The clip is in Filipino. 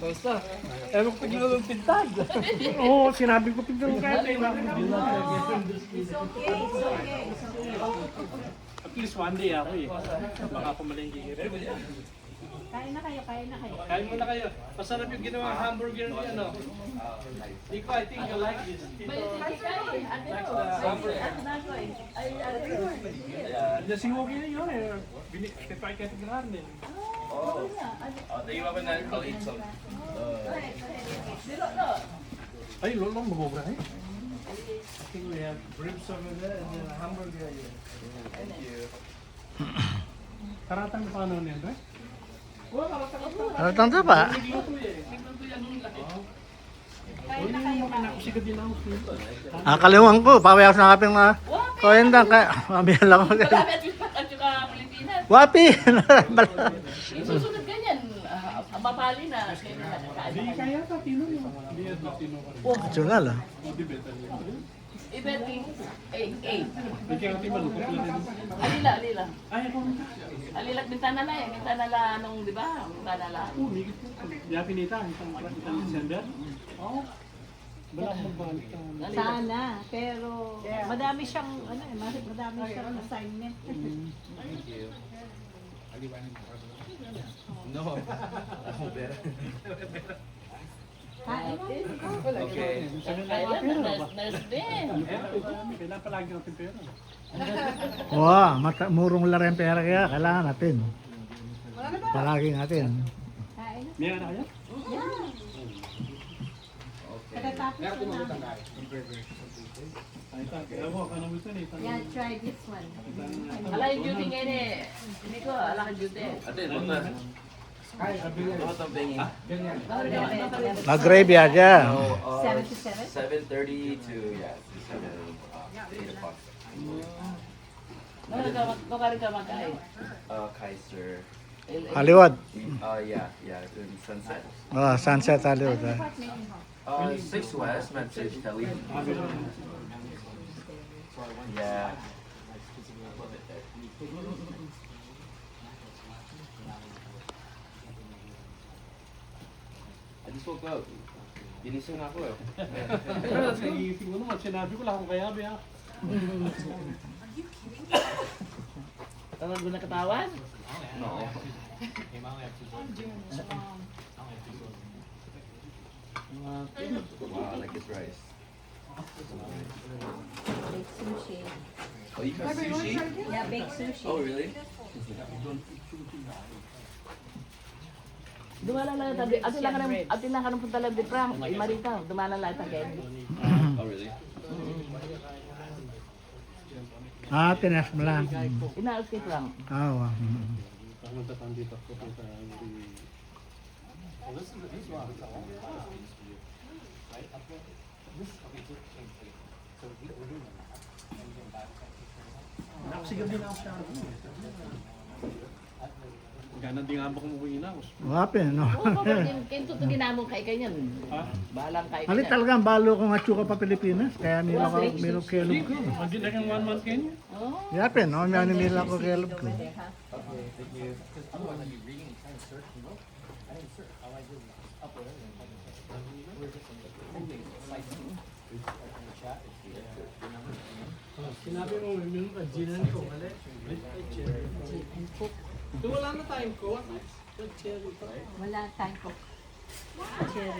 Basta, ewan ko piglang pintad. Oo, sinabi ko piglang kahit ay It's okay, it's okay, it's okay. At least one day ako eh. Baka pumalengke kayo. Kain na kayo, kain na kayo. Kain muna kayo. Masarap yung ginawa hamburger ni ano. Nico, I think you like this. Si Hugi na yun eh. Pinipay ka ng karne. Oh, do you have an I'll eat some. Ay, lolong mamobra eh. I think we have ribs over there and then a hamburger here. Thank you. Karatang na paano niyan, right? Oh, karatang na pa. Halatang to pa. Nagluto eh. Nagluto yan nung laki. Kain na kayo, Nakusigat din ako. Kaliwang ko, pawiyak sa kaping na koyendang kaya mabihan lang ako. Malapit at saka Pilipinas. Wapi! Yung susunod ganyan, mapali na. Di kaya ka, tino mo. Di yan, tino ka rin. National ah. O, di beta niya. Ibeting, Di kaya ka malukot lang din. alila. Ay, ako. Alila, bintana la eh. Bintana la nung, di ba? Bintana la. Migit po. Di pinita, itang December. Oo. Wala akong magbalik ka. Sana, pero madami siyang, ano eh, madami siyang assignment. No. I'm better. Kain na. Okay. Kailan, nurse din. Kailangan palagi natin pera. Wow, murong lang rin pera kaya kailangan natin. Palagi natin. Kain na. May anak kayo? Pagkatapos na. Ay, kaya mo, ka naman ito eh. Yeah, try this one. Ala yung duty ngayon eh. Hindi ko, ala ka duty. Ate, buta. Ano itong pingi? Mag-graveyard yan. So, 7 to 7? 7:30 to, yeah, to 8 o'clock. Makarin ka magkain. Kaiser. Hollywood. Yeah, in Sunset. Oh, Sunset Hollywood. 6 West, message Kelly. Yeah. I just woke up. Ginising ako eh. Pero sa iisip mo naman, sinabi ko lang kung kaya ba. Tawag mo na katawan? No. Wow, I like this rice. Baked sushi. Oh, you got sushi? Yeah, baked sushi. Oh, really? Dumala lang tabi. Atin lang ka nung punta lang di Pram. Marita, dumala lang tagay. Oh, really? Ah, tinas mo lang. Inaas kay Pram. Oo. Ang tatang dito ko sa Naksigaw din ako siya. Ganan din nga ba kung umuwi na ako? Wapi, no? Oo, kaya tutugin namon kay kanyan. Ha? Balang kay Halit kanyan. talagang balo ko nga tsuka pa Pilipinas, kaya milo kelog ko. Hindi na kang 1 month kayo? Oo. Yapi, no? May mila ko kelog ko. Sinabi mo, may minum ka, ginan ko, mali. Wala na tayong ko. Cherry pa. Wala time ko. Cherry.